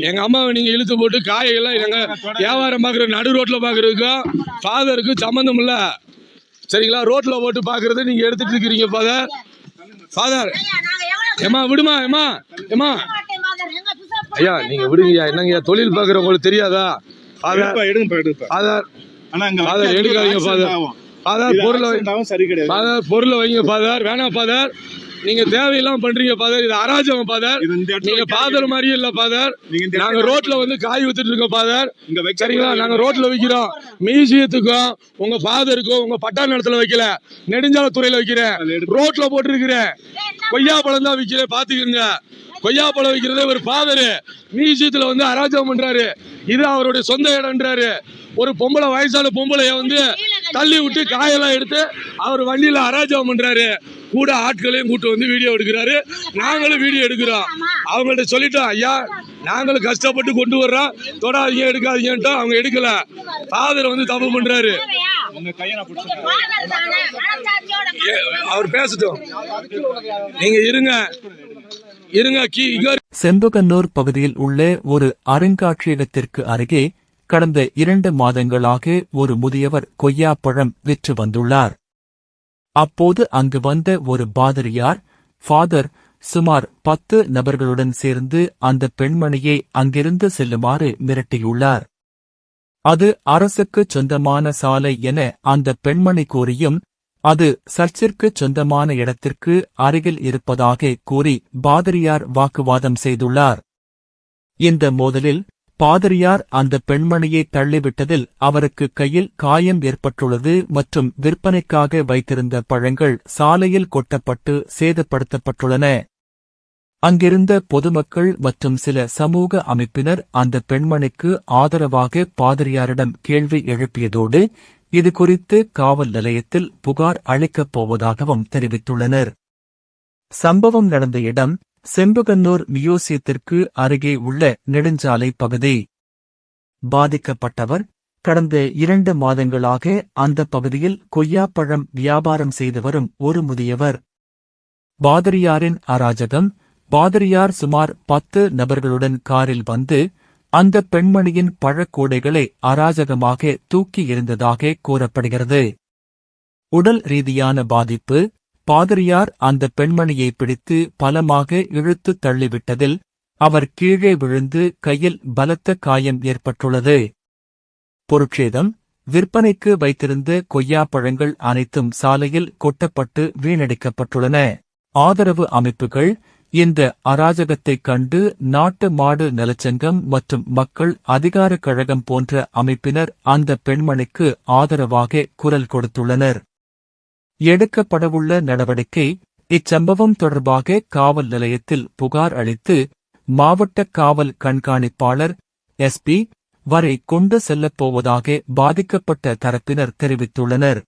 எங்க அம்மாவை நீங்க இழுத்து போட்டு காயெல்லாம் எங்க வியாபாரம் பாக்குற நடு ரோட்ல பாக்குறதுக்கும் ஃபாதருக்கும் சம்பந்தம் இல்ல. சரிங்களா? ரோட்ல போட்டு பாக்குறத நீங்க எடுத்துட்டு இருக்கீங்க ஃபாதர். ஃபாதர் ஏமா விடுமா ஏமா ஏமா ஐயா நீங்க விடுங்கய்யா. என்னங்கய்யா தொழில் பாக்குறவங்களுக்கு தெரியாதா? ஃபாதர் ஃபாதர் ஃபாதர் எடுக்காதீங்க ஃபாதர். ஃபாதர் பொருளை வைங்க ஃபாதர். வேணாம் ஃபாதர், நீங்க தேவையெல்லாம் பண்றீங்க ஃபாதர். இது அராஜகம் ஃபாதர். நீங்க ஃபாதர் மாதிரியே இல்ல ஃபாதர். நாங்க ரோட்ல வந்து காய் வித்துட்டு இருக்கோம் ஃபாதர். சரிங்களா? நாங்க ரோட்ல வைக்கிறோம். மியூசியத்துக்கும் உங்க ஃபாதருக்கும் உங்க பட்டா நிலத்துல வைக்கல, நெடுஞ்சாலைத்துறையில வைக்கிறேன். ரோட்ல போட்டு இருக்கிறேன். கொய்யாப்பழம் தான் விற்கிறேன், பாத்துக்கிறீங்க. கொய்யாப்பழம் வைக்கிறதே ஒரு ஃபாதரு மியூசியத்துல வந்து அராஜகம் பண்றாரு. இது அவருடைய சொந்த இடம்ன்றாரு. ஒரு பொம்பளை, வயசான பொம்பளைய வந்து தள்ளி விட்டு காயெல்லாம் எடுத்து அவர் வண்டியில அராஜகம் பண்றாரு. கூட ஆட்களையும் கூட்டு வந்து வீடியோ எடுக்கிறாரு. நாங்களும் வீடியோ எடுக்கிறோம். அவங்கள்ட்ட சொல்லிட்டோம், ஐயா நாங்களும் கஷ்டப்பட்டு கொண்டு வர்றோம், தொடாதீங்க எடுக்காதீங்கன்ட்டு. அவங்க எடுக்கல. ஃபாதர் வந்து தப்பு பண்றாரு. அவர் பேசட்டும், நீங்க இருங்க இருங்க. செம்பகன்னூர் பகுதியில் உள்ள ஒரு அருங்காட்சியகத்திற்கு அருகே கடந்த 2 மாதங்களாக ஒரு முதியவர் கொய்யாப்பழம் விற்று வந்துள்ளார். அப்போது அங்கு வந்த ஒரு பாதிரியார் ஃபாதர் சுமார் 10 நபர்களுடன் சேர்ந்து அந்த பெண்மணியை அங்கிருந்து செல்லுமாறு மிரட்டியுள்ளார். அது அரசுக்கு சொந்தமான சாலை என அந்த பெண்மணி கூறியும் அது சர்ச்சிற்கு சொந்தமான இடத்திற்கு அருகில் இருப்பதாக கூறி பாதிரியார் வாக்குவாதம் செய்துள்ளார். இந்த மோதலில் பாதிரியார் அந்த பெண்மணியை தள்ளிவிட்டதில் அவருக்கு கையில் காயம் ஏற்பட்டுள்ளது மற்றும் விற்பனைக்காக வைத்திருந்த பழங்கள் சாலையில் கொட்டப்பட்டு சேதப்படுத்தப்பட்டுள்ளன. அங்கிருந்த பொதுமக்கள் மற்றும் சில சமூக அமைப்பினர் அந்த பெண்மணிக்கு ஆதரவாக பாதிரியாரிடம் கேள்வி எழுப்பியதோடு இது குறித்து காவல் நிலையத்தில் புகார் அளிக்கப் போவதாகவும் தெரிவித்துள்ளனர். சம்பவம் நடந்த இடம் செம்பகன்னூர் மியூசியத்திற்கு அருகே உள்ள நெடுஞ்சாலை பகுதி. பாதிக்கப்பட்டவர் கடந்த 2 மாதங்களாக அந்த பகுதியில் கொய்யாப்பழம் வியாபாரம் செய்து வரும் ஒரு முதியவர். பாதிரியாரின் அராஜகம். பாதிரியார் சுமார் 10 நபர்களுடன் காரில் வந்து அந்த பெண்மணியின் பழக்கூடைகளை அராஜகமாக தூக்கி எறிந்ததாக கூறப்படுகிறது. உடல் ரீதியான பாதிப்பு. பாதிரியார் அந்த பெண்மணியை பிடித்து பலமாக இழுத்து தள்ளிவிட்டதில் அவர் கீழே விழுந்து கையில் பலத்த காயம் ஏற்பட்டுள்ளது. பொருட்சேதம். விற்பனைக்கு வைத்திருந்த கொய்யாப்பழங்கள் அனைத்தும் சாலையில் கொட்டப்பட்டு வீணடிக்கப்பட்டுள்ளன. ஆதரவு அமைப்புகள் இந்த அராஜகத்தைக் கண்டு நாட்டு மாடு நலச்சங்கம் மற்றும் மக்கள் அதிகார கழகம் போன்ற அமைப்பினர் அந்த பெண்மணிக்கு ஆதரவாக குரல் கொடுத்துள்ளனர். எடுக்கப்படவுள்ள நடவடிக்கை. இச்சம்பவம் தொடர்பாக காவல் நிலையத்தில் புகார் அளித்து மாவட்ட காவல் கண்காணிப்பாளர் SP வரை கொண்டு செல்லப்போவதாக பாதிக்கப்பட்ட தரப்பினர் தெரிவித்துள்ளனர்.